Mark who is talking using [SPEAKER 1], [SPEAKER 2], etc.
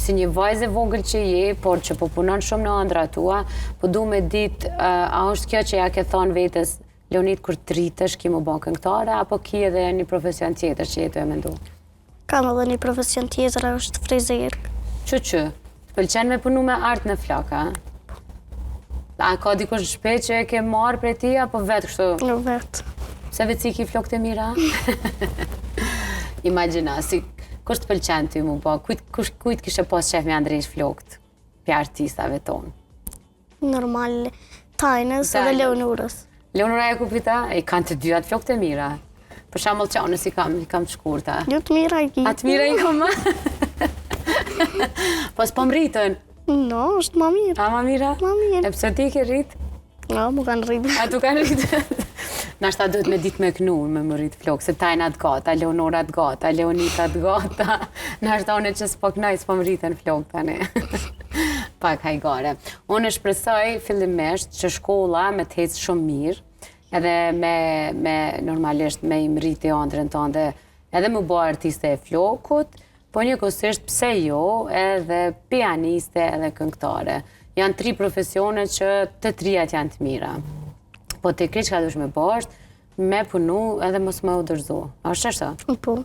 [SPEAKER 1] si një vajzë e vogël që je, por që po punon shumë në ëndra tua, po du me ditë, a është kjo që ja ke thonë vetës, Leonid, kur të rritesh ki më bën këngëtare, apo ki edhe një profesion tjetër që jetu e mendu?
[SPEAKER 2] Kam edhe një profesion tjetër, është frizer.
[SPEAKER 1] Që? Të pëlqen me punu me art në flaka? A ka dikush në shtëpi që e ke marrë prej ti, apo vetë kështu?
[SPEAKER 2] Në vetë.
[SPEAKER 1] Se vetë si ki flokët e mira? Imagjina, si kush të pëlqen ty mu po? Kujt kishe pas qef me andrejsh flokët për artistave tonë?
[SPEAKER 2] Normal, Tajnës edhe Leonurës.
[SPEAKER 1] Leonora e kupita, i kanë të dyat flokët e mira. Për shembull çanës i kam të shkurta.
[SPEAKER 2] Jo të mira i ki.
[SPEAKER 1] A të mira i kam më? Po s'po mritën.
[SPEAKER 2] No, është ma mirë.
[SPEAKER 1] A ma mira?
[SPEAKER 2] Ma mirë.
[SPEAKER 1] E pse ti ke rrit?
[SPEAKER 2] No, mu kanë rritë.
[SPEAKER 1] A tu kanë rrit? Nashta duhet me ditë me knu, me më rrit flokë, se Tajnat gata, Leonorat gata, Leonitat gata. Nashta une që s'po knoj, s'po mritën flokë tani. Pak hajgare. Unë shpresoj fillimisht që shkolla me të hecë shumë mirë, edhe me normalisht me i mriti ëndrën tënde, edhe më bo artiste e flokut, po njëkohësisht pse jo, edhe pianiste edhe këngëtare. Janë 3 profesione që të 3 janë të mira. Po të krejt që ka dush me bashkë, me punu edhe mos me u dorëzu. A është ashtu?
[SPEAKER 2] Po.